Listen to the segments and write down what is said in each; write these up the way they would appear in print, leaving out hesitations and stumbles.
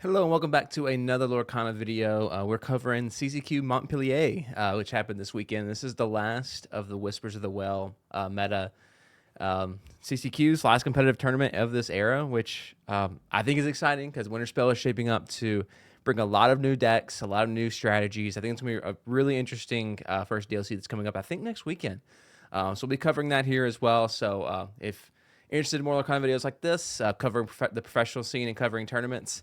Hello and welcome back to another Lorcana video. We're covering CCQ Montpellier, which happened this weekend. This is the last of the Whispers of the Well meta. CCQ's last competitive tournament of this era, which I think is exciting because Winterspell is shaping up to bring a lot of new decks, a lot of new strategies. I think it's going to be a really interesting first DLC that's coming up, I think, next weekend. So we'll be covering that here as well. So if you're interested in more Lorcana videos like this, covering the professional scene and covering tournaments,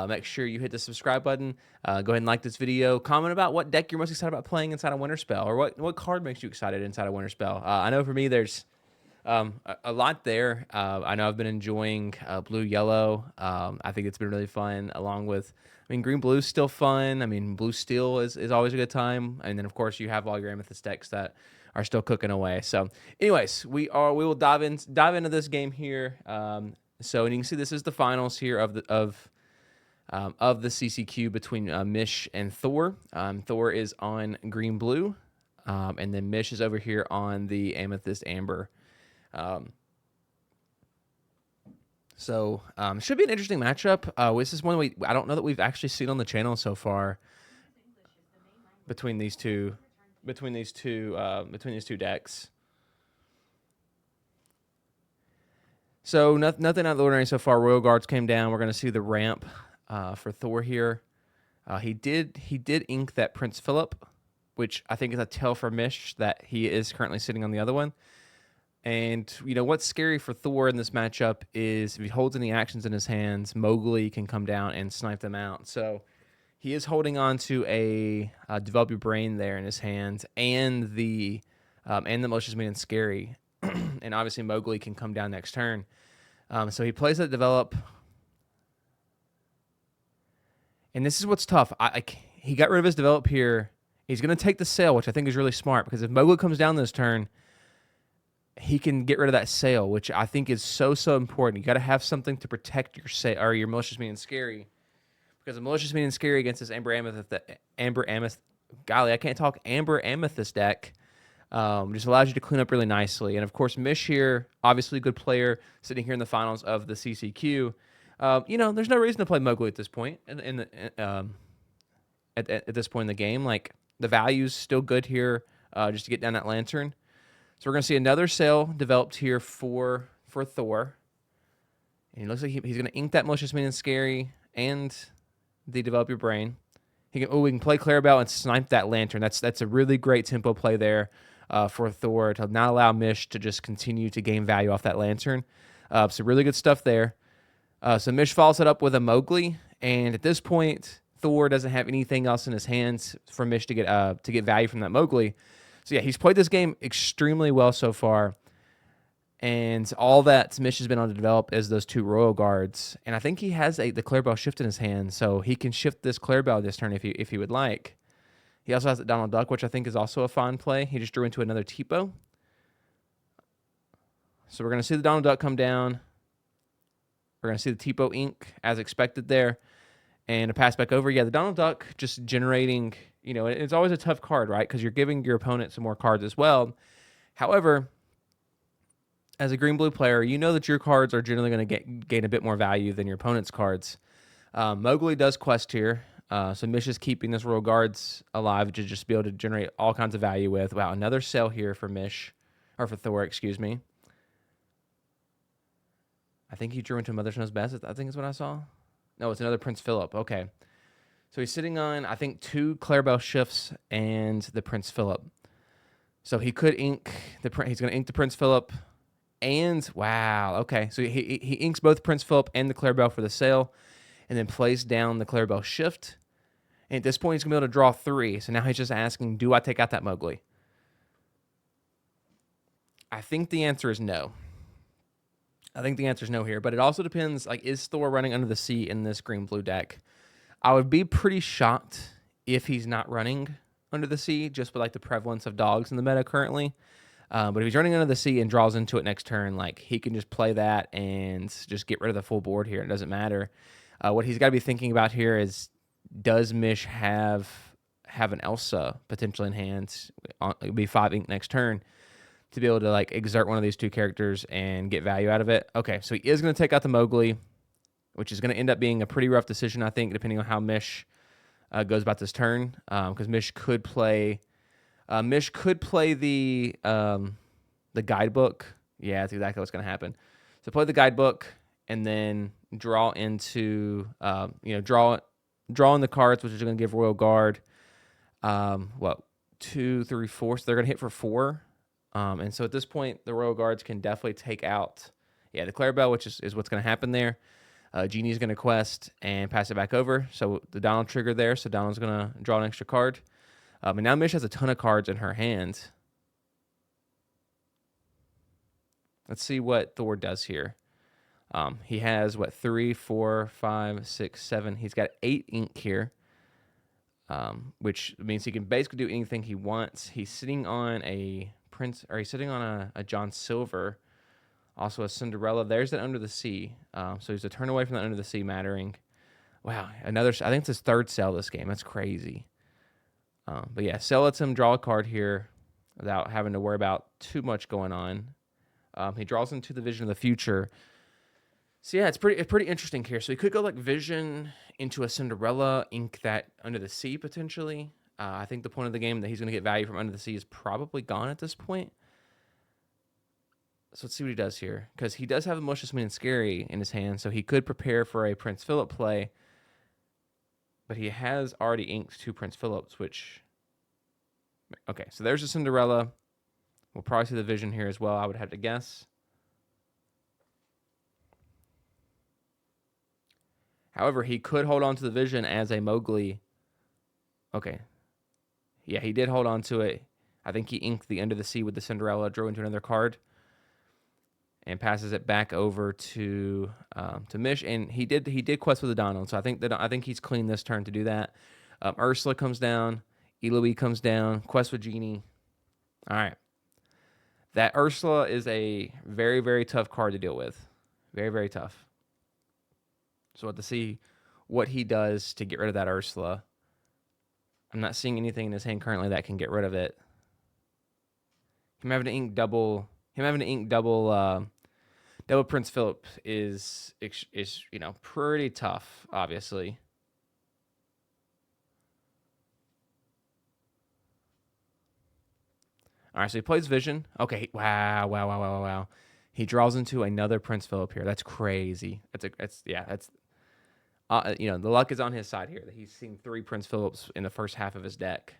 make sure you hit the subscribe button. Go ahead and like this video. Comment about what deck you're most excited about playing inside of Winterspell, or what card makes you excited inside of Winterspell. I know for me, there's a lot there. I know I've been enjoying blue yellow. I think it's been really fun. Along with, I mean, green blue's still fun. I mean, blue steel is always a good time. And then of course you have all your amethyst decks that are still cooking away. So, anyways, we will dive into this game here. So, and you can see this is the finals here of the CCQ between Mish and Thor. Thor is on green blue, and then Mish is over here on the amethyst amber. Should be an interesting matchup. This is one I don't know that we've actually seen on the channel so far between these two decks. So nothing out of the ordinary so far. Royal Guards came down. We're going to see the ramp for Thor here. He did ink that Prince Philip, which I think is a tell for Mish that he is currently sitting on the other one. And, you know, what's scary for Thor in this matchup is if he holds any actions in his hands, Mowgli can come down and snipe them out. So he is holding on to a Develop Your Brain there in his hands, and the Malicious Mean and Scary. And obviously Mowgli can come down next turn. So he plays that Develop. And this is what's tough. He got rid of his Develop here. He's going to take the Sail, which I think is really smart, because if Mowgli comes down this turn, he can get rid of that Sail, which I think is so important. You got to have something to protect your Sail or your Malicious Mean and Scary, because a Malicious Mean and Scary against this Amber Amethyst, golly, I can't talk, Amber Amethyst deck just allows you to clean up really nicely. And of course, Mish here, obviously a good player, sitting here in the finals of the CCQ. You know, there's no reason to play Mowgli at this point. At this point in the game, like the value's still good here, just to get down that Lantern. So we're going to see another Sail developed here for Thor. And it looks like he's going to ink that Malicious Mean and Scary and the Develop Your Brain. We can play Clarabelle and snipe that Lantern. That's a really great tempo play there for Thor to not allow Mish to just continue to gain value off that Lantern. So really good stuff there. So Mish follows it up with a Mowgli. And at this point, Thor doesn't have anything else in his hands for Mish to get value from that Mowgli. So yeah, he's played this game extremely well so far, and all that Mish has been able to develop is those two Royal Guards, and I think he has the Clarabelle shift in his hand, so he can shift this Clarabelle this turn if he would like. He also has the Donald Duck, which I think is also a fun play. He just drew into another Tipo. So we're going to see the Donald Duck come down. We're going to see the Tipo ink as expected there, and a pass back over. Yeah, the Donald Duck just generating. You know, it's always a tough card, right? Because you're giving your opponent some more cards as well. However, as a green-blue player, you know that your cards are generally going to gain a bit more value than your opponent's cards. Mowgli does quest here, so Mish is keeping this Royal Guards alive to just be able to generate all kinds of value with. Wow, another Sail here for Mish, or for Thor, excuse me. I think he drew into Mother Snow's Best, I think is what I saw. No, it's another Prince Philip. Okay. So he's sitting on, I think, 2 Clarabelle shifts and the Prince Philip. So he could ink he's going to ink the Prince Philip, and wow, okay. So he inks both Prince Philip and the Clarabelle for the Sail, and then plays down the Clarabelle shift. And at this point, he's going to be able to draw 3. So now he's just asking, do I take out that Mowgli? I think the answer is no. I think the answer is no here, but it also depends, like, is Thor running Under the Sea in this green-blue deck? I would be pretty shocked if he's not running Under the Sea, just with like the prevalence of dogs in the meta currently. But if he's running Under the Sea and draws into it next turn, like he can just play that and just get rid of the full board here. It doesn't matter. What he's got to be thinking about here is, does Mish have an Elsa potentially in hand? It'll be 5 ink next turn to be able to like exert one of these two characters and get value out of it. Okay, so he is going to take out the Mowgli. which is going to end up being a pretty rough decision, I think, depending on how Mish goes about this turn, because Mish could play the guidebook. Yeah, that's exactly what's going to happen. So play the guidebook and then draw into draw in the cards, which is going to give Royal Guard 2, 3, 4. So they're going to hit for 4. And so at this point, the Royal Guards can definitely take out the Clarabelle, which is what's going to happen there. Genie's going to quest and pass it back over. So the Donald trigger there. So Donald's going to draw an extra card. And now Mish has a ton of cards in her hand. Let's see what Thor does here. He has, 3, 4, 5, 6, 7. He's got 8 ink here, which means he can basically do anything he wants. He's sitting on a Prince, or he's sitting on a John Silver, also a Cinderella. There's that Under the Sea. So he's a turn away from that Under the Sea mattering. Wow, I think it's his third sell this game. That's crazy. But yeah, Sell lets him draw a card here without having to worry about too much going on. He draws into the Vision of the Future. So yeah, it's pretty interesting here. So he could go like Vision into a Cinderella, ink that Under the Sea potentially. I think the point of the game that he's going to get value from Under the Sea is probably gone at this point. So let's see what he does here, because he does have a Malicious Mean and Scary in his hand, so he could prepare for a Prince Philip play. But he has already inked 2 Prince Philips, which... Okay, so there's a Cinderella. We'll probably see the Vision here as well, I would have to guess. However, he could hold on to the Vision as a Mowgli. Okay. Yeah, he did hold on to it. I think he inked the Under the Sea with the Cinderella, drew into another card, and passes it back over to Mish. And he did quest with the Donald, so I think he's clean this turn to do that. Ursula comes down, Eloise comes down, quest with Genie. All right. That Ursula is a very, very tough card to deal with. Very, very tough. So we'll have to see what he does to get rid of that Ursula. I'm not seeing anything in his hand currently that can get rid of it. Him having to ink double Prince Philip is pretty tough, obviously. All right, so he plays Vision. Okay, wow. He draws into another Prince Philip here. That's crazy. The luck is on his side here. That he's seen 3 Prince Philips in the first half of his deck.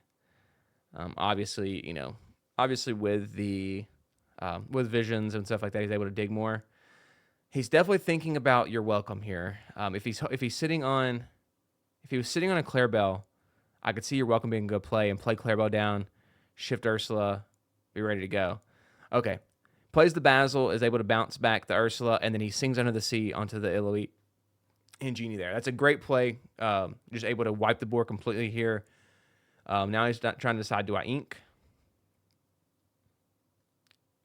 Obviously with the with Visions and stuff like that, he's able to dig more. He's definitely thinking about You're Welcome here. If he was sitting on a Clarabelle, I could see You're Welcome being a good play, and play Clarabelle down, shift Ursula, be ready to go. Okay. Plays the Basil, is able to bounce back the Ursula, and then he sings Under the Sea onto the Eloise and Genie there. That's a great play. Just able to wipe the board completely here. Now he's not trying to decide, do I ink?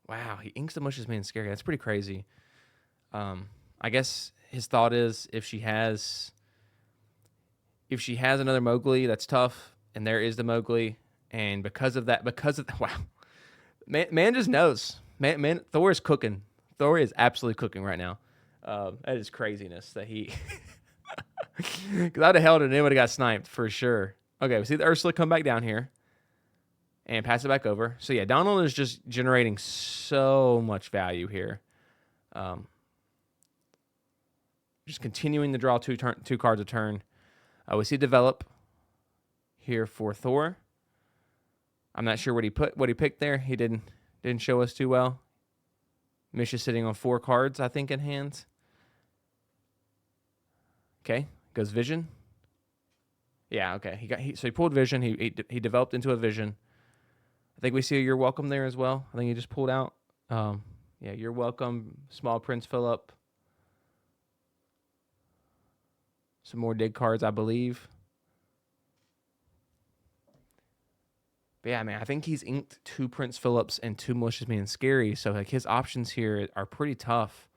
Wow, he inks the Malicious Man Scary. That's pretty crazy. I guess his thought is if she has another Mowgli, that's tough, and there is the Mowgli, and because of wow, man just knows. Man, Thor is cooking. Thor is absolutely cooking right now. That is craziness that he. Because I'd have held it and it would have got sniped for sure. Okay, we see the Ursula come back down here and pass it back over. So yeah, Donald is just generating so much value here. Just continuing to draw 2 cards a turn. We see Develop here for Thor. I'm not sure what he picked there. He didn't show us too well. Mish is sitting on 4 cards, I think, in hand. Okay, goes Vision. Yeah, okay. So he pulled Vision. He developed into a Vision. I think we see a You're Welcome there as well. I think he just pulled out. Yeah, You're Welcome. Small Prince Philip. Some more dig cards, I believe. But yeah, man, I think he's inked 2 Prince Philips and 2 Malicious Man Scary. So like his options here are pretty tough.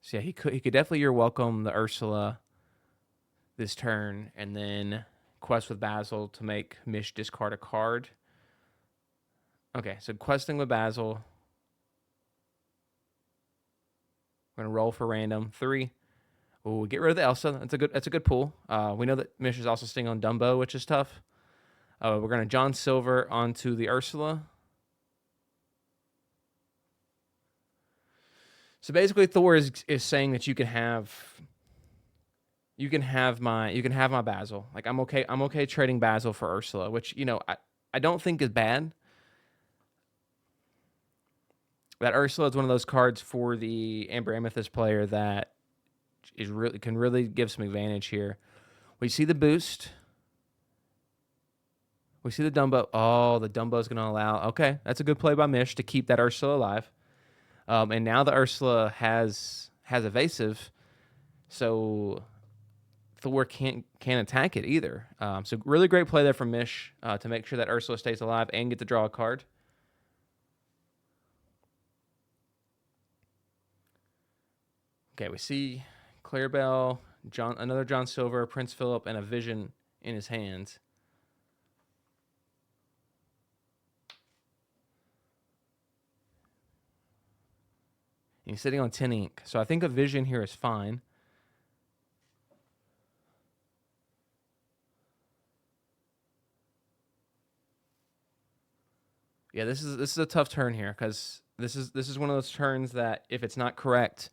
So yeah, he could definitely You're Welcome the Ursula this turn, and then quest with Basil to make Mish discard a card. Okay, so questing with Basil. We're We're gonna roll for random 3. Oh, get rid of the Elsa. That's a good pull. We know that Mish is also staying on Dumbo, which is tough. We're gonna John Silver onto the Ursula. So basically, Thor is saying that you can have my Basil. Like I'm okay trading Basil for Ursula, which I don't think is bad. That Ursula is one of those cards for the Amber Amethyst player that can really give some advantage here. We see the boost. We see the Dumbo. Oh, the Dumbo's going to allow. Okay, that's a good play by Mish to keep that Ursula alive. And now the Ursula has evasive, so Thor can't attack it either. So really great play there from Mish to make sure that Ursula stays alive and get to draw a card. Okay, we see Clarabelle, another John Silver, Prince Philip, and a Vision in his hands. He's sitting on 10 ink, so I think a Vision here is fine. Yeah, this is a tough turn here because this is one of those turns that if it's not correct,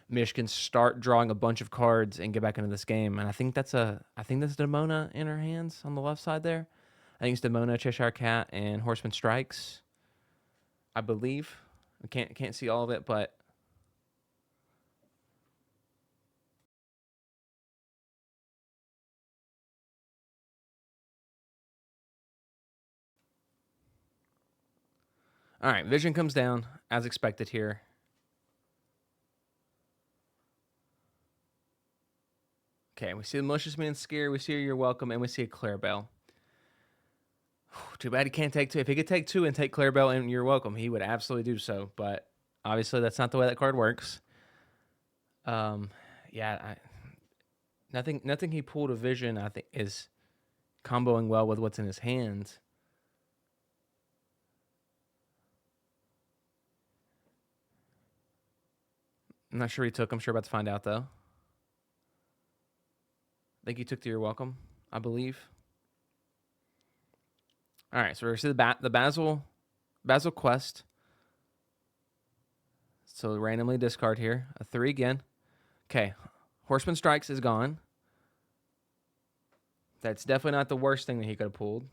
Mish can start drawing a bunch of cards and get back into this game. And I think that's Demona in her hands on the left side there. I think it's Demona, Cheshire Cat, and Horseman Strikes. I believe. I can't see all of it, but all right. Vision comes down as expected here. Okay, we see the Malicious Man Scare, we see You're Welcome, and we see a Clarabelle. Too bad he can't take 2. If he could take 2 and take Clarabelle and You're Welcome, he would absolutely do so. But obviously, that's not the way that card works. Yeah, nothing he pulled a Vision, I think, is comboing well with what's in his hands. I'm not sure he took. I'm sure about to find out, though. I think he took the You're Welcome, I believe. All right, so we're going to see the Basil Quest. So randomly discard here. A 3 again. Okay, Horseman Strikes is gone. That's definitely not the worst thing that he could have pulled.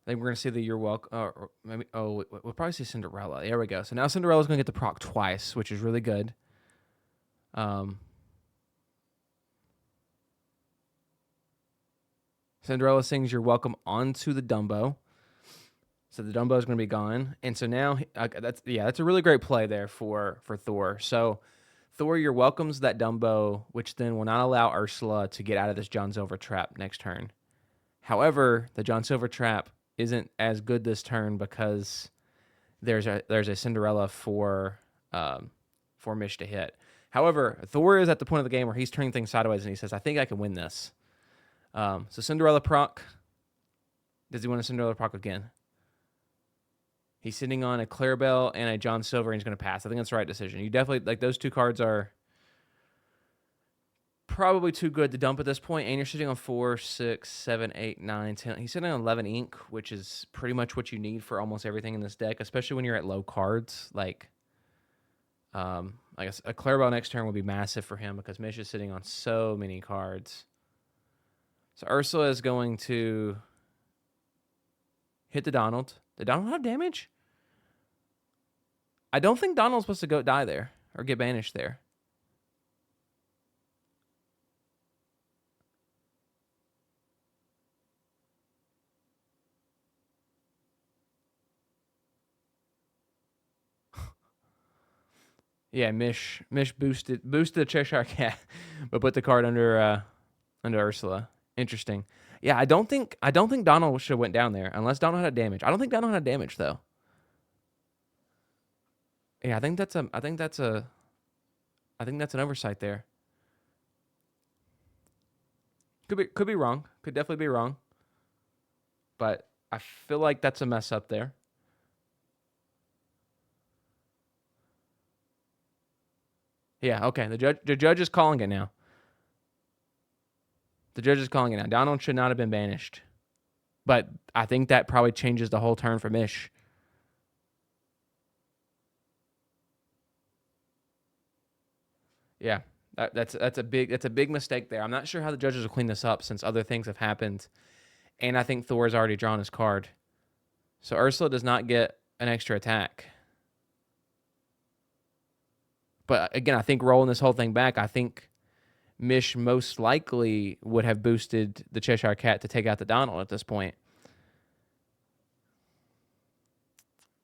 I think we're going to see the You're Welcome. Or maybe, we'll probably see Cinderella. There we go. So now Cinderella's going to get the proc twice, which is really good. Cinderella sings You're Welcome onto the Dumbo. So the Dumbo is going to be gone. And so now, that's a really great play there for Thor. So Thor, You're Welcome's that Dumbo, which then will not allow Ursula to get out of this John Silver trap next turn. However, the John Silver trap isn't as good this turn because there's a Cinderella for Mish to hit. However, Thor is at the point of the game where he's turning things sideways and he says, I think I can win this. So Cinderella proc. Does he want a Cinderella proc again? He's sitting on a Clarabelle and a John Silver, and he's going to pass. I think that's the right decision. You definitely, like, those two cards are probably too good to dump at this point. And you're sitting on 4, 6, 7, 8, 9, 10. He's sitting on 11 ink, which is pretty much what you need for almost everything in this deck, especially when you're at low cards. Like I guess a Clarabelle next turn would be massive for him because Mish is sitting on so many cards. So Ursula is going to hit the Donald. Did Donald have damage? I don't think Donald's supposed to die there or get banished there. Yeah, Mish boosted the Cheshire Cat, but put the card under Ursula. Interesting. Yeah, I don't think Donald should have went down there unless Donald had damage. I don't think Donald had damage though. Yeah, I think that's an oversight there. Could be wrong. Could definitely be wrong. But I feel like that's a mess up there. Yeah, okay. The judge is calling it now. The judge is calling it now. Donald should not have been banished. But I think that probably changes the whole turn for Mish. Yeah. That's a big mistake there. I'm not sure how the judges will clean this up since other things have happened. And I think Thor's already drawn his card. So Ursula does not get an extra attack. But again, I think rolling this whole thing back, I think Mish most likely would have boosted the Cheshire Cat to take out the Donald at this point.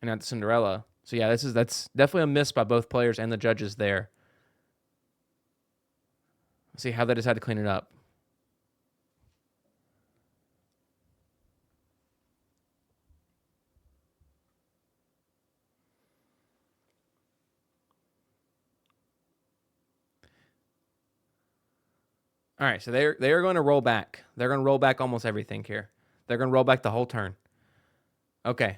And not the Cinderella. So yeah, that's definitely a miss by both players and the judges there. Let's see how they decide to clean it up. All right, so they are going to roll back. They're going to roll back almost everything here. They're going to roll back the whole turn. Okay.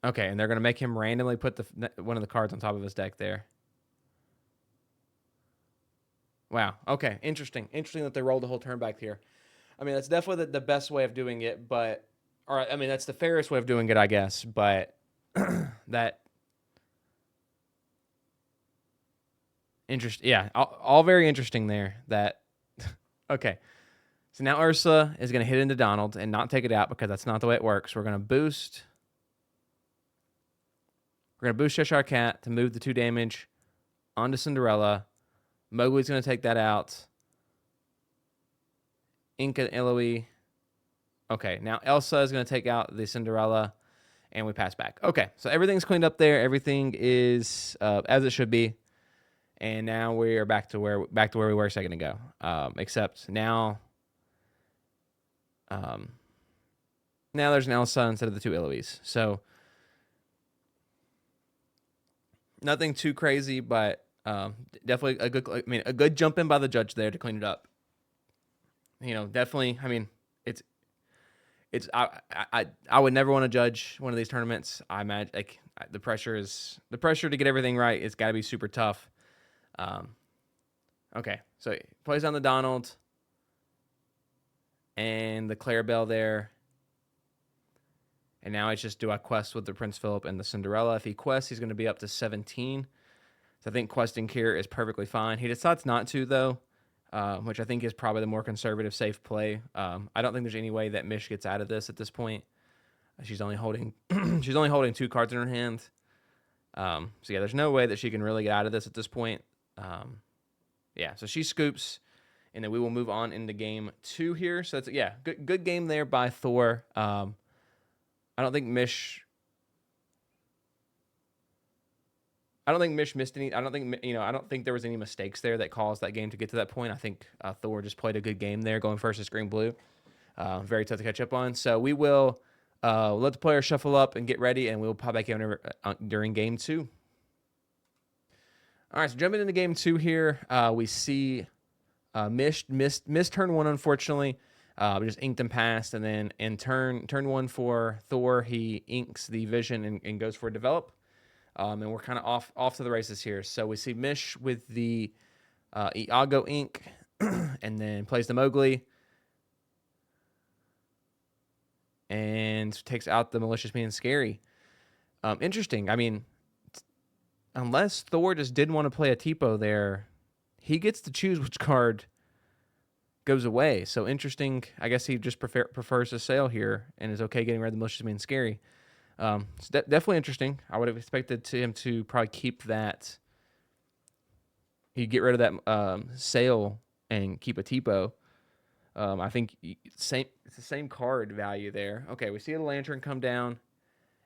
Okay, and they're going to make him randomly put one of the cards on top of his deck there. Wow. Okay, interesting. Interesting that they rolled the whole turn back here. I mean, that's definitely the best way of doing it, but I mean, that's the fairest way of doing it, I guess, but that yeah, all very interesting there. That okay. So now Ursa is going to hit into Donald and not take it out because that's not the way it works. We're going to boost. We're going to boost Cheshire Cat to move the 2 damage onto Cinderella. Mowgli's going to take that out. Inca and Eloise. Okay, now Elsa is going to take out the Cinderella, and we pass back. Okay, so everything's cleaned up there. Everything is as it should be, and now we are back to where we were a second ago. Except now, now there's an Elsa instead of the 2 Eloise. So nothing too crazy, but definitely a good jump in by the judge there to clean it up. You know, definitely. I mean, I would never want to judge one of these tournaments. I imagine like the pressure to get everything right. It's got to be super tough. Okay, so he plays on the Donald and the Clarabelle there. And now it's just, do I quest with the Prince Philip and the Cinderella? If he quests, he's going to be up to 17. So I think questing here is perfectly fine. He decides not to, though, which I think is probably the more conservative, safe play. I don't think there's any way that Mish gets out of this at this point. She's only holding 2 cards in her hand. So yeah, there's no way that she can really get out of this at this point. Yeah, so she scoops, and then we will move on into game 2 here. So that's good game there by Thor. I don't think Mish missed any. I don't think there was any mistakes there that caused that game to get to that point. I think Thor just played a good game there, going first as green blue. Very tough to catch up on. So we will let the players shuffle up and get ready, and we'll pop back in during game 2. All right, so jumping into game 2 here, we see missed turn 1, unfortunately. We just inked and passed, and then in turn 1 for Thor, he inks the vision and goes for develop. And we're kind of off to the races here. So we see Mish with the Iago ink, and then plays the Mowgli, and takes out the malicious mean scary. Interesting. I mean, unless Thor just didn't want to play a Tipo there, he gets to choose which card goes away. So interesting. I guess he just prefers to sail here and is okay getting rid of the malicious mean scary. It's definitely interesting. I would have expected him to probably keep that. He'd get rid of that sail and keep a Tipo. I think it's the same card value there. Okay, we see the lantern come down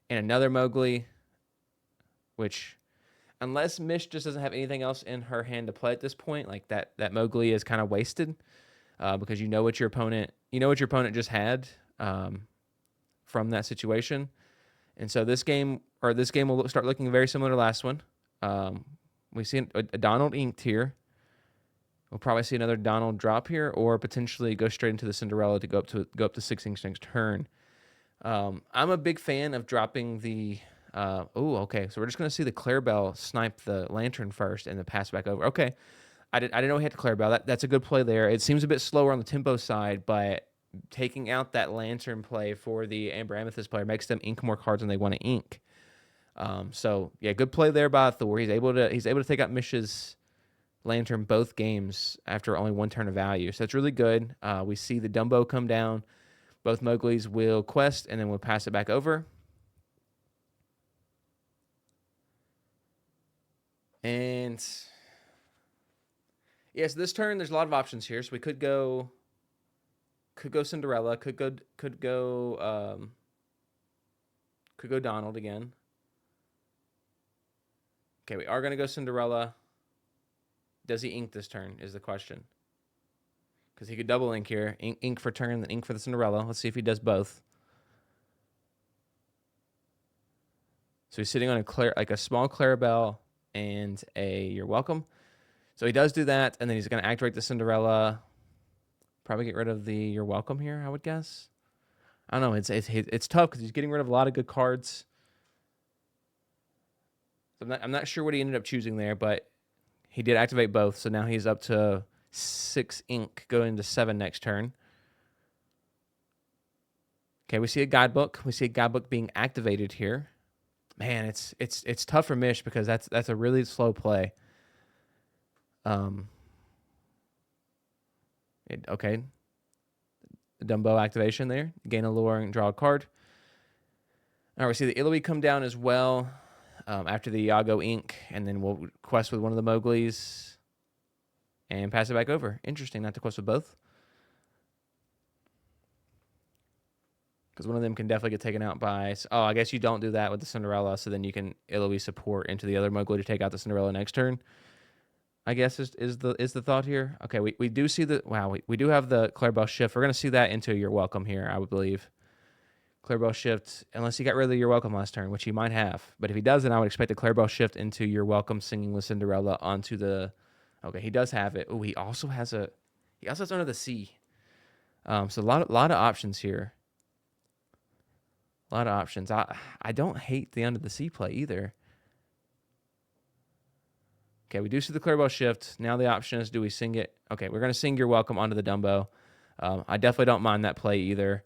and another Mowgli, which, unless Mish just doesn't have anything else in her hand to play at this point, like that Mowgli is kind of wasted, because you know what your opponent just had from that situation. And so this game will start looking very similar to last one. We see a Donald inked here. We'll probably see another Donald drop here, or potentially go straight into the Cinderella to go up to 6 inks next turn. I'm a big fan of dropping the. Okay. So we're just gonna see the Clarabelle snipe the Lantern first and then pass back over. Okay, I didn't know he had the Clarabelle. That's a good play there. It seems a bit slower on the tempo side, but taking out that Lantern play for the Amber Amethyst player makes them ink more cards than they want to ink. So yeah, good play there by Thor. He's able to take out Mish's Lantern both games after only 1 turn of value. So that's really good. We see the Dumbo come down. Both Mowglis will quest, and then we'll pass it back over. And yes, this turn there's a lot of options here. So we could go Cinderella, could go Donald again. Okay, we are gonna go Cinderella. Does he ink this turn is the question. Because he could double ink here. Ink for turn, then ink for the Cinderella. Let's see if he does both. So he's sitting on a small Clarabelle and a You're Welcome. So he does do that, and then he's going to activate the Cinderella. Probably get rid of the You're Welcome here, I would guess. I don't know. It's tough because he's getting rid of a lot of good cards. So I'm not sure what he ended up choosing there, but he did activate both. So now he's up to 6 ink, going to 7 next turn. Okay, we see a guidebook. We see a guidebook being activated here. Man, it's tough for Mish because that's a really slow play. Okay. The Dumbo activation there. Gain a lure and draw a card. Now we see the Iloe come down as well after the Iago ink, and then we'll quest with one of the Mowglis and pass it back over. Interesting not to quest with both. Because one of them can definitely get taken out by... Oh, I guess you don't do that with the Cinderella, so then you can Iloe support into the other Mowgli to take out the Cinderella next turn. I guess is the thought here. Okay, we do see the... Wow, we do have the Clarabelle shift. We're going to see that into You're Welcome here, I would believe. Clarabelle shift, unless he got rid of the You're Welcome last turn, which he might have. But if he doesn't, I would expect a Clarabelle shift into You're Welcome singing with Cinderella onto the... Okay, he does have it. Oh, he also has Under the Sea. So a lot of options here. A lot of options. I don't hate the Under the Sea play either. Okay, we do see the Clarabelle shift. Now the option is, do we sing it? Okay, we're going to sing You're Welcome onto the Dumbo. I definitely don't mind that play either.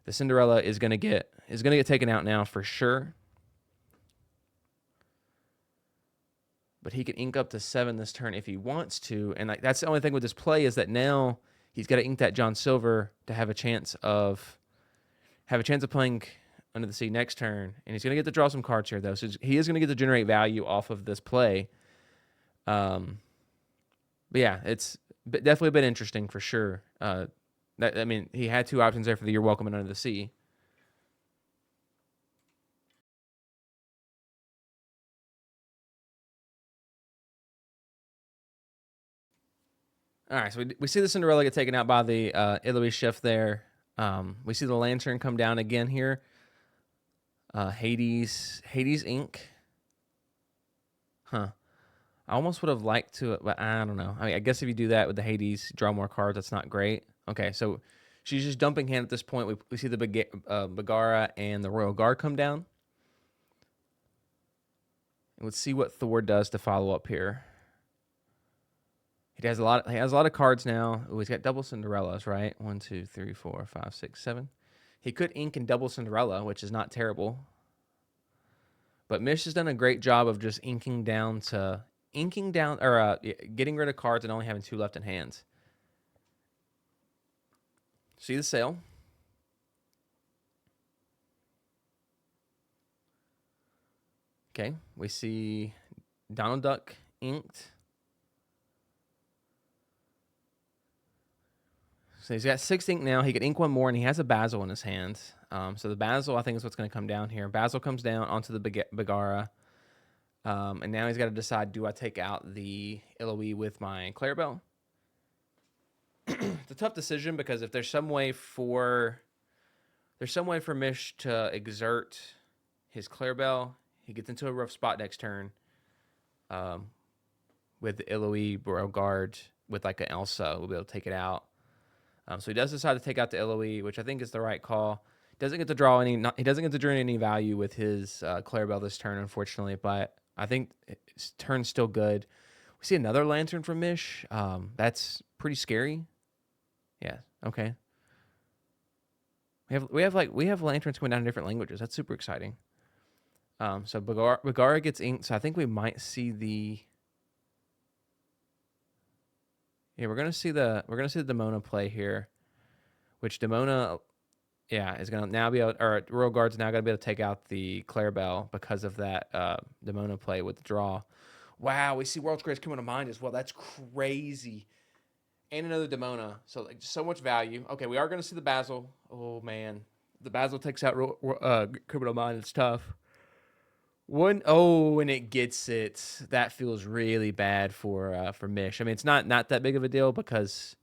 The Cinderella is going to get taken out now for sure. But he can ink up to 7 this turn if he wants to. And that's the only thing with this play is that now he's got to ink that John Silver to have a chance of playing Under the Sea next turn. And he's going to get to draw some cards here, though. So he is going to get to generate value off of this play. But yeah, it's definitely been interesting for sure. He had 2 options there for the You're Welcome and Under the Sea. All right, so we see the Cinderella get taken out by the Iloe shift there. We see the Lantern come down again here. Hades ink. Huh. I almost would have liked to, but I don't know. I guess if you do that with the Hades, draw more cards, that's not great. Okay, so she's just dumping hand at this point. We see the Bagara and the Royal Guard come down. And let's see what Thor does to follow up here. He has a lot of cards now. Ooh, he's got double Cinderellas, right? 1, 2, 3, 4, 5, 6, 7. He could ink and double Cinderella, which is not terrible. But Mish has done a great job of just getting rid of cards and only having 2 left in hand. See the sale. Okay, we see Donald Duck inked. So he's got 6 ink now. He could ink 1 more, and he has a Basil in his hand. So the Basil, I think, is what's going to come down here. Basil comes down onto the Bagara. And now he's got to decide, do I take out the Iloe with my Clarabelle? It's a tough decision because if there's some way for Mish to exert his Clarabelle. He gets into a rough spot next turn with the Eloy Royal Guard with like an Elsa. We'll be able to take it out. So he does decide to take out the Eloy, which I think is the right call. Doesn't get to draw any. He doesn't get to drain any value with his Clarabelle this turn, unfortunately. But I think his turn's still good. We see another Lantern from Mish. That's pretty scary. Yeah. Okay. We have lanterns coming down in different languages. That's super exciting. So Bagara gets inked. So I think we might see the. Yeah, we're gonna see the Demona play here, which Demona, yeah, is gonna now be able, or Royal Guard's now gonna be able to take out the Clarabelle because of that Demona play with the draw. Wow, we see World's Greatest coming to mind as well. That's crazy. And another Demona, so like so much value. Okay, we are gonna see the Basil. Oh man, the Basil takes out Criminal Mind. It's tough. When it gets it, that feels really bad for Mish. I mean, it's not that big of a deal because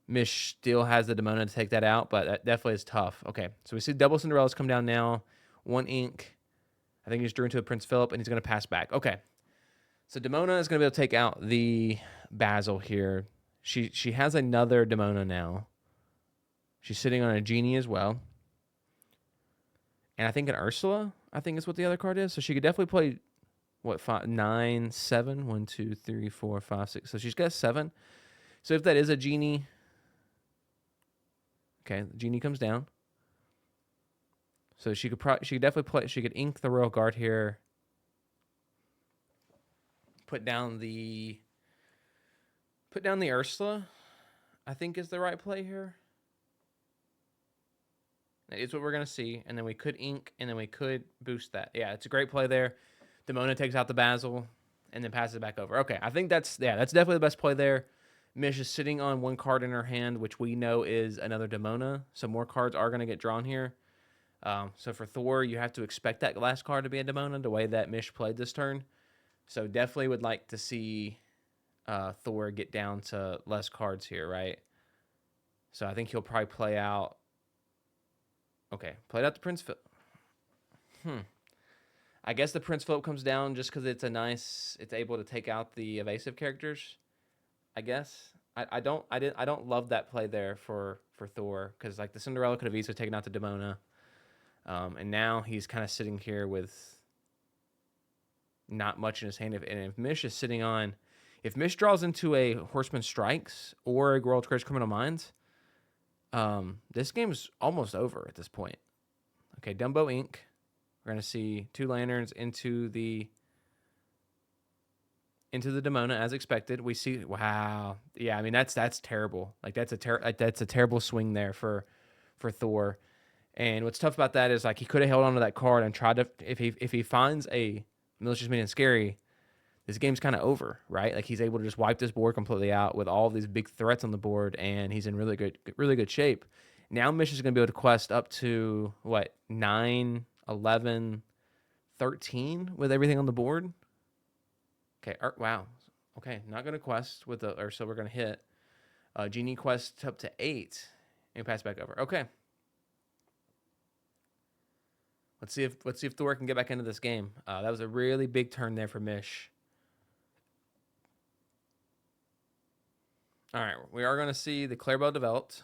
Mish still has the Demona to take that out, but that definitely is tough. Okay, so we see double Cinderellas come down now. One ink. I think he's drew into a Prince Philip, and he's going to pass back. Okay, so Demona is going to be able to take out the Basil here. She has another Demona now. She's sitting on a Genie as well. And I think an Ursula, I think is what the other card is. So she could definitely play, what, 5, 9, 7? 1, 2, 3, 4, 5, 6. So she's got 7. So if that is a Genie, okay, the Genie comes down. So she could definitely play. She could ink the Royal Guard here. Put down the Ursula, I think is the right play here. That is what we're going to see. And then we could ink, and then we could boost that. Yeah, it's a great play there. Demona takes out the Basil, and then passes it back over. Okay, I think that's definitely the best play there. Mish is sitting on one card in her hand, which we know is another Demona. So more cards are going to get drawn here. So for Thor, you have to expect that last card to be a Demona, the way that Mish played this turn. So definitely would like to see Thor get down to less cards here, right? So I think he'll probably play out. Okay, played out the Prince Philip. I guess the Prince Philip comes down just because it's able to take out the evasive characters. I guess I don't love that play there for Thor, because like the Cinderella could have easily taken out the Demona, and now he's kind of sitting here with not much in his hand. If Mish is sitting on, if Mish draws into a Horseman Strikes or a World's Greatest Criminal Minds, this game's almost over at this point. Okay, Dumbo Inc. We're gonna see 2 lanterns into the Demona as expected. We see, wow, yeah. I mean that's terrible. Like that's a terrible swing there for Thor. And what's tough about that is like he could have held onto that card and tried to, if he finds a Malicious Mean and Scary, this game's kind of over, right? Like he's able to just wipe this board completely out with all these big threats on the board, and he's in really good shape. Now Mish is going to be able to quest up to what, 9, 11, 13 with everything on the board. Okay, wow. Okay, not going to quest with the, or so we're going to hit. Genie quest up to 8 and pass back over. Okay. Let's see if Thor can get back into this game. That was a really big turn there for Mish. All right, we are going to see the Clarabelle developed.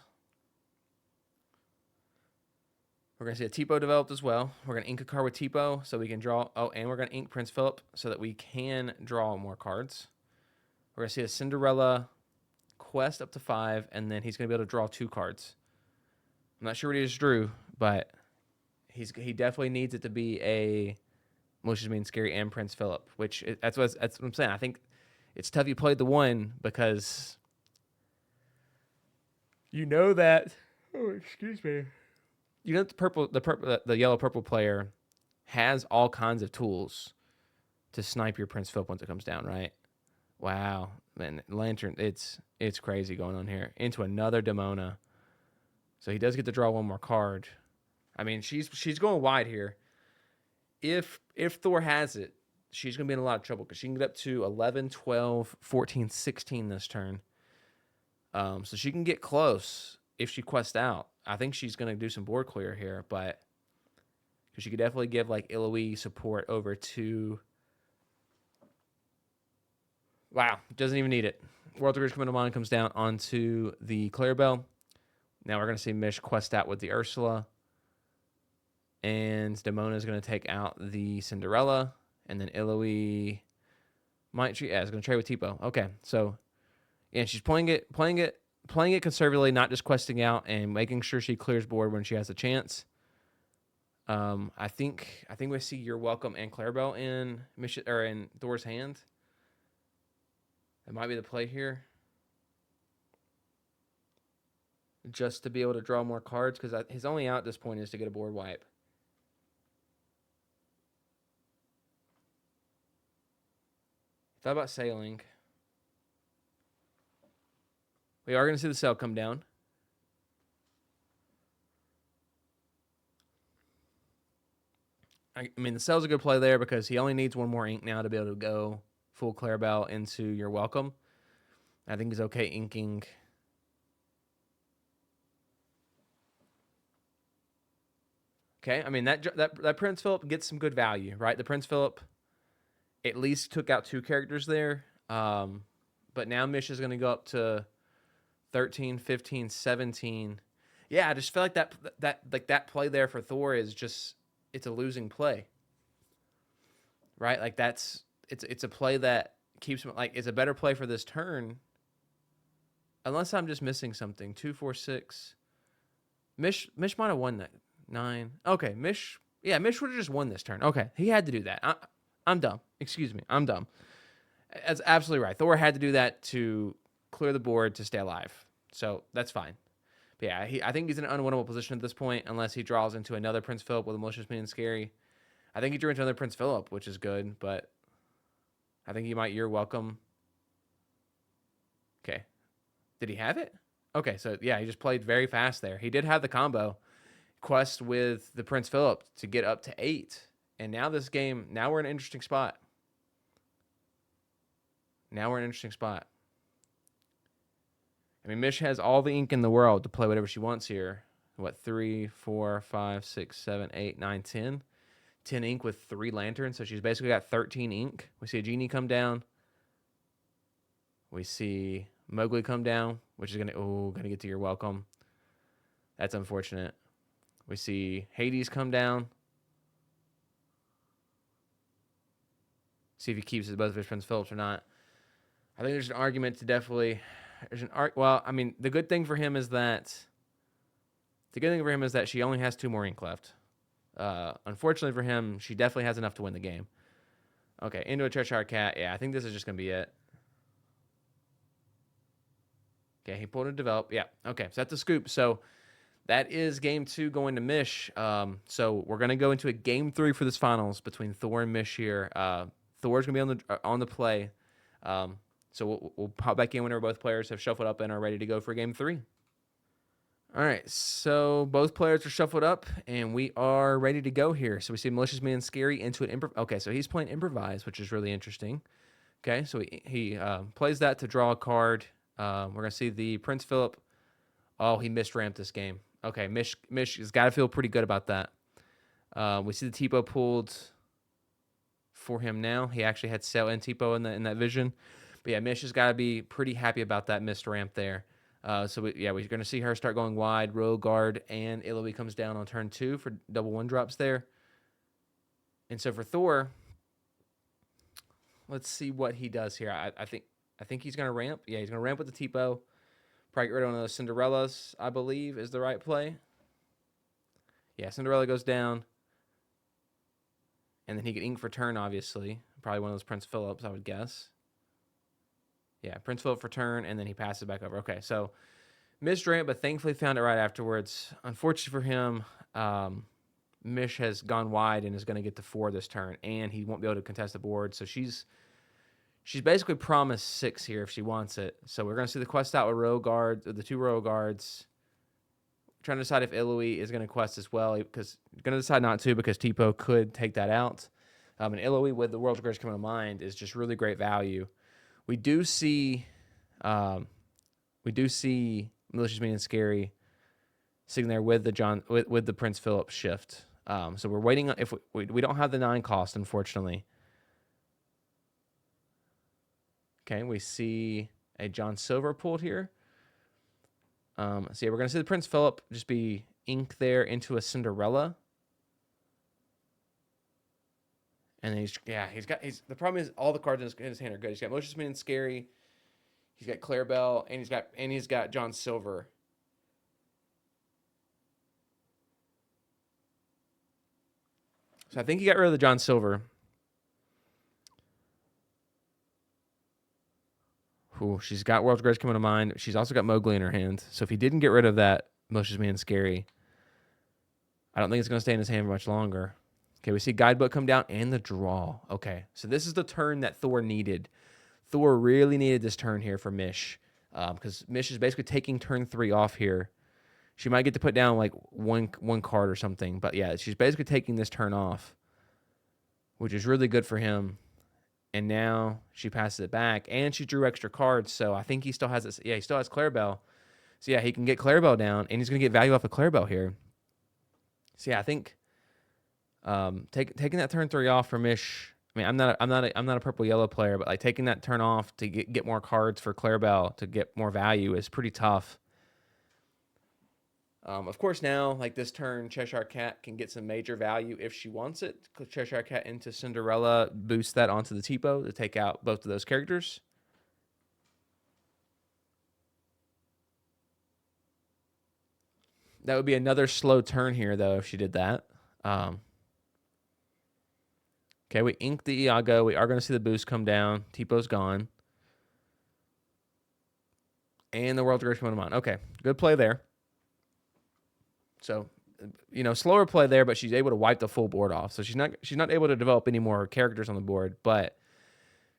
We're going to see a Tipo developed as well. We're going to ink a card with Tipo so we can draw. Oh, and we're going to ink Prince Philip so that we can draw more cards. We're going to see a Cinderella quest up to 5, and then he's going to be able to draw 2 cards. I'm not sure what he just drew, but he definitely needs it to be a Malicious Mean Scary and Prince Philip, which that's what I'm saying. I think it's tough you played the one because you know that. Oh, excuse me. You know the yellow purple player has all kinds of tools to snipe your Prince Philip once it comes down, right? Wow, man, Lantern, it's crazy going on here. Into another Demona, so he does get to draw one more card. I mean, she's going wide here. If Thor has it, she's going to be in a lot of trouble because she can get up to 11, 12, 14, 16 this turn. So she can get close if she quests out. I think she's going to do some board clear here, but Because she could definitely give like Iloe support over to. Wow, doesn't even need it. World Records Coming to Mind comes down onto the Clarabelle. Now we're going to see Mish quest out with the Ursula. And Demona is going to take out the Cinderella. And then Iloe might trade. Yeah, it's going to trade with Tipo. Okay, so yeah, she's playing it conservatively, not just questing out and making sure she clears board when she has a chance. I think we see You're Welcome and Clarabelle in in Thor's hand. That might be the play here. Just to be able to draw more cards, because his only out at this point is to get a board wipe. Thought about sailing. We are going to see the sail come down. I mean, the sail's a good play there because he only needs one more ink now to be able to go full Clarabelle into You're Welcome. I think he's okay inking. Okay, I mean, that Prince Philip gets some good value, right? The Prince Philip at least took out 2 characters there. But now Mish is going to go up to 13, 15, 17. Yeah, I just feel like that play there for Thor is just, it's a losing play. Right? Like it's a play that keeps him, like, it's a better play for this turn. Unless I'm just missing something. 2, 4, 6. Mish might have won that. 9. Okay, Mish would have just won this turn. Okay, he had to do that. I'm dumb. Excuse me, I'm dumb. That's absolutely right. Thor had to do that to clear the board to stay alive. So that's fine. But yeah, I think he's in an unwinnable position at this point unless he draws into another Prince Philip with a Malicious Mean Scary. I think he drew into another Prince Philip, which is good, but I think he might You're Welcome. Okay. Did he have it? Okay, so yeah, he just played very fast there. He did have the combo quest with the Prince Philip to get up to 8. And now we're in an interesting spot. I mean, Mish has all the ink in the world to play whatever she wants here. What, 3, 4, 5, 6, 7, 8, 9, 10? 10 ink with 3 lanterns, so she's basically got 13 ink. We see a genie come down. We see Mowgli come down, which is gonna get to You're Welcome. That's unfortunate. We see Hades come down. See if he keeps both of his Prince Philips or not. I think there's an argument to definitely. Well, I mean, the good thing for him is that she only has 2 more ink left. Unfortunately for him, she definitely has enough to win the game. Okay, into a Cheshire Cat. Yeah, I think this is just gonna be it. Okay, he pulled a develop. Yeah. Okay, so that's a scoop. So that is game 2 going to Mish. So we're gonna go into a game 3 for this finals between Thor and Mish here. Thor's gonna be on the play. So we'll pop back in whenever both players have shuffled up and are ready to go for game 3. All right, so both players are shuffled up, and we are ready to go here. So we see Malicious Man Scary into an Okay, so he's playing Improvise, which is really interesting. Okay, so he plays that to draw a card. We're going to see the Prince Philip. Oh, he misramped this game. Okay, Mish has got to feel pretty good about that. We see the Tipo pulled for him now. He actually had Sail and Tipo in that vision. But yeah, Mish has got to be pretty happy about that missed ramp there. So we're going to see her start going wide. Royal Guard and Iloe comes down on turn 2 for double 1-drops there. And so for Thor, let's see what he does here. I think he's going to ramp. Yeah, he's going to ramp with the Tipo. Probably get rid of one of those Cinderellas, I believe, is the right play. Yeah, Cinderella goes down. And then he can ink for turn, obviously. Probably one of those Prince Philips, I would guess. Yeah, Prince Philip for turn, and then he passes back over. Okay, so missed ramp, but thankfully found it right afterwards. Unfortunately for him, Mish has gone wide and is going to get to 4 this turn, and he won't be able to contest the board. So she's basically promised 6 here if she wants it. So we're going to see the quest out with the 2 Royal Guards. Trying to decide if Iloe is going to quest as well, because going to decide not to because Tipo could take that out. And Iloe with the World's Greatest Coming to Mind is just really great value. We do see Malicious Mean and Scary sitting there with the with the Prince Philip shift. So we're waiting. If we don't have the 9 cost, unfortunately. Okay, we see a John Silver pulled here. So yeah, we're gonna see the Prince Philip just be ink there into a Cinderella. And then the problem is all the cards in his hand are good. He's got Malicious Man Scary, he's got Clarabelle, and he's got John Silver. So I think he got rid of the John Silver. Ooh, she's got World's Greatest coming to mind. She's also got Mowgli in her hand. So if he didn't get rid of that Malicious Man Scary, I don't think it's going to stay in his hand for much longer. Okay, we see Guidebook come down and the draw. Okay, so this is the turn that Thor needed. Thor really needed this turn here for Mish, because Mish is basically taking turn 3 off here. She might get to put down like one card or something, but yeah, she's basically taking this turn off, which is really good for him. And now she passes it back, and she drew extra cards, so I think he still has this. Yeah, he still has Clarabelle. So yeah, he can get Clarabelle down, and he's going to get value off of Clarabelle here. So yeah, I think taking that turn 3 off for Mish. I mean, I'm not a purple yellow player, but like taking that turn off to get more cards for Clarabelle to get more value is pretty tough. Of course, now like this turn, Cheshire Cat can get some major value if she wants it. Cheshire Cat into Cinderella, boost that onto the Tipo to take out both of those characters. That would be another slow turn here, though, if she did that. Okay, we ink the Iago. We are going to see the boost come down. Tipo's gone. And the World's Greatest Coming to Mind. Okay, good play there. So, slower play there, but she's able to wipe the full board off. So she's not able to develop any more characters on the board. But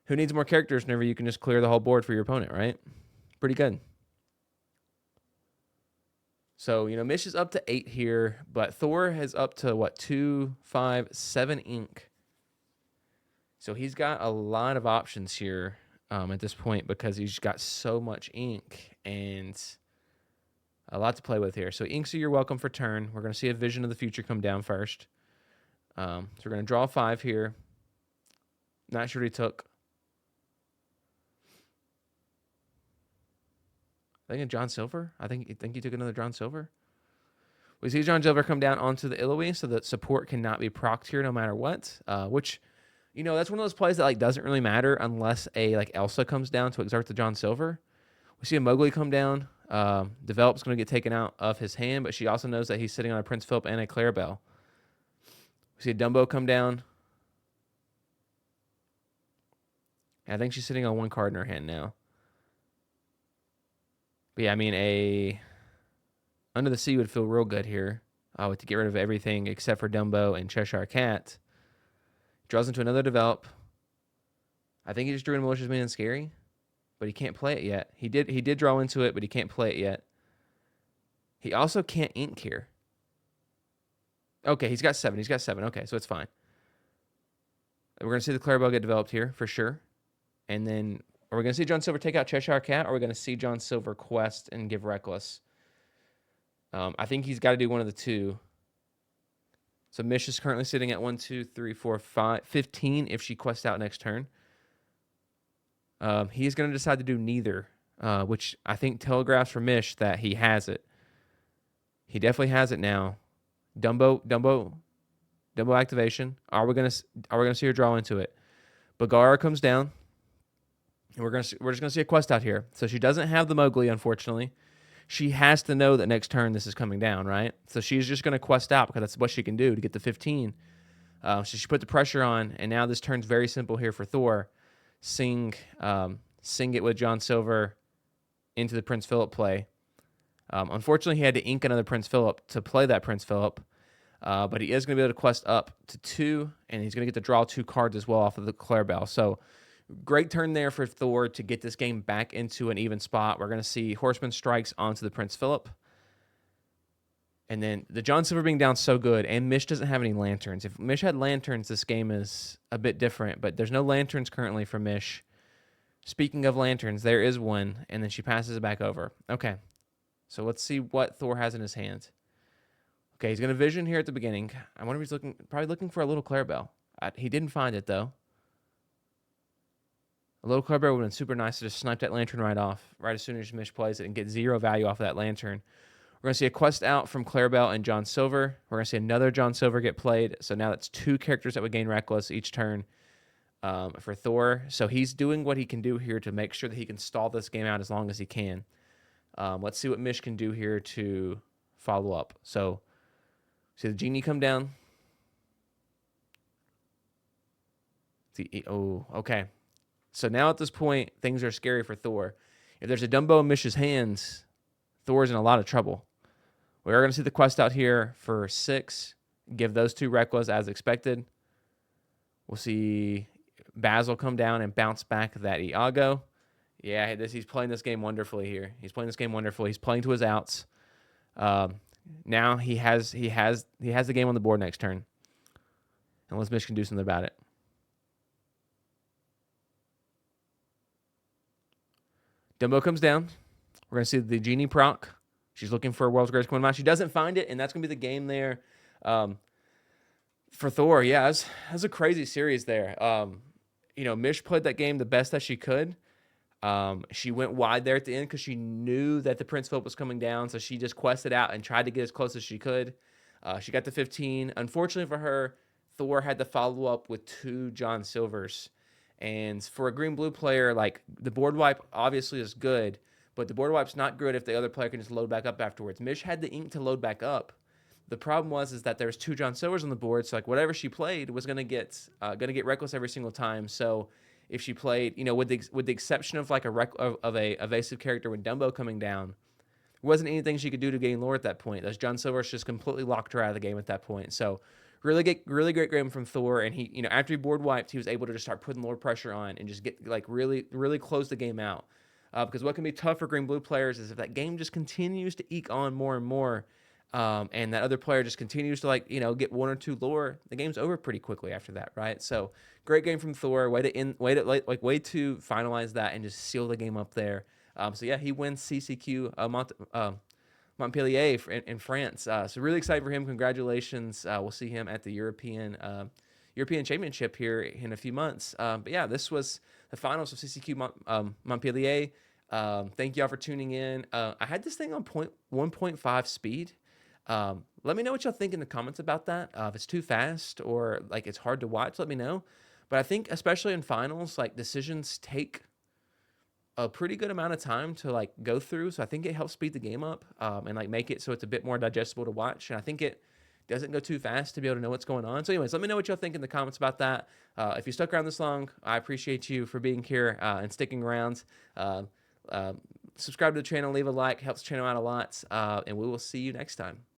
who needs more characters whenever you can just clear the whole board for your opponent, right? Pretty good. So, Mish is up to 8 here, but Thor has up to, 2, 5, 7 ink. So he's got a lot of options here at this point because he's got so much ink and a lot to play with here. So inks are your welcome for turn. We're going to see a Vision of the Future come down first. So we're going to draw 5 here. Not sure what he took. I think a John Silver. I think he took another John Silver. We see John Silver come down onto the Illowy so that support cannot be procced here no matter what, which... that's one of those plays that like doesn't really matter unless a like Elsa comes down to exert the John Silver. We see a Mowgli come down. Develop's going to get taken out of his hand, but she also knows that he's sitting on a Prince Philip and a Clarabelle. We see a Dumbo come down. And I think she's sitting on 1 card in her hand now. But yeah, I mean, a Under the Sea would feel real good here. To get rid of everything except for Dumbo and Cheshire Cat. Draws into another develop. I think he just drew in Malicious Man Scary, but he can't play it yet. He did draw into it, but he can't play it yet. He also can't ink here. Okay, he's got 7. He's got 7. Okay, so it's fine. We're going to see the Clarabelle get developed here for sure. And then are we going to see John Silver take out Cheshire Cat, or are we going to see John Silver quest and give Reckless? I think he's got to do one of the two. So Mish is currently sitting at 1, 2, 3, 4, 5, 15 if she quests out next turn. He's going to decide to do neither, which I think telegraphs for Mish that he has it. He definitely has it now. Dumbo activation. Are we going to see her draw into it? Bagara comes down, and we're just going to see a quest out here. So she doesn't have the Mowgli, unfortunately. She has to know that next turn this is coming down, right? So she's just going to quest out because that's what she can do to get the 15. So she put the pressure on, and now this turn's very simple here for Thor. Sing it with John Silver into the Prince Philip play. Unfortunately, he had to ink another Prince Philip to play that Prince Philip, but he is going to be able to quest up to 2, and he's going to get to draw 2 cards as well off of the Clarabelle. So great turn there for Thor to get this game back into an even spot. We're going to see Horseman strikes onto the Prince Philip. And then the John Silver being down so good, and Mish doesn't have any lanterns. If Mish had lanterns, this game is a bit different, but there's no lanterns currently for Mish. Speaking of lanterns, there is one, and then she passes it back over. Okay, so let's see what Thor has in his hand. Okay, he's going to vision here at the beginning. I wonder if he's probably looking for a little Clarabelle. He didn't find it, though. A little Clarabelle would have been super nice to just snipe that lantern right off, right as soon as Mish plays it and get 0 value off of that lantern. We're going to see a quest out from Clarabelle and John Silver. We're going to see another John Silver get played. So now that's 2 characters that would gain Reckless each turn for Thor. So he's doing what he can do here to make sure that he can stall this game out as long as he can. Let's see what Mish can do here to follow up. So see the genie come down. See, oh, okay. So now at this point, things are scary for Thor. If there's a Dumbo in Mish's hands, Thor's in a lot of trouble. We are going to see the quest out here for 6. Give those 2 Reckless as expected. We'll see Basil come down and bounce back that Iago. Yeah, he's playing this game wonderfully here. He's playing this game wonderfully. He's playing to his outs. Now he has the game on the board next turn. Unless Mish can do something about it. Dumbo comes down. We're going to see the genie proc. She's looking for a World's Greatest Command. She doesn't find it, and that's going to be the game there for Thor. Yeah, that's a crazy series there. Mish played that game the best that she could. She went wide there at the end because she knew that the Prince Philip was coming down, so she just quested out and tried to get as close as she could. She got to 15. Unfortunately for her, Thor had to follow up with 2 John Silvers. And for a green-blue player, like, the board wipe obviously is good, but the board wipe's not good if the other player can just load back up afterwards. Mish had the ink to load back up. The problem was that there's 2 John Silvers on the board, so like whatever she played was gonna get Reckless every single time. So if she played, with the exception of like a evasive character when Dumbo coming down, there wasn't anything she could do to gain lore at that point. Those John Silvers just completely locked her out of the game at that point. So really great game from Thor, and he, after he board wiped, he was able to just start putting lore pressure on and just get like really close the game out. Because what can be tough for green-blue players is if that game just continues to eke on more and more, and that other player just continues to get 1 or 2 lore, the game's over pretty quickly after that, right? So great game from Thor. Way to finalize that and just seal the game up there. So yeah, he wins CCQ Montpellier in France. So really excited for him. Congratulations. We'll see him at the European Championship here in a few months. But yeah, this was the finals of CCQ Montpellier. Thank y'all for tuning in. I had this thing on 1.5 speed. Let me know what y'all think in the comments about that. If it's too fast or like it's hard to watch, let me know. But I think especially in finals, like decisions take a pretty good amount of time to like go through. So I think it helps speed the game up and like make it so it's a bit more digestible to watch. And I think it doesn't go too fast to be able to know what's going on. So anyways, let me know what y'all think in the comments about that. If you stuck around this long, I appreciate you for being here and sticking around. Subscribe to the channel, leave a like, helps the channel out a lot. And we will see you next time.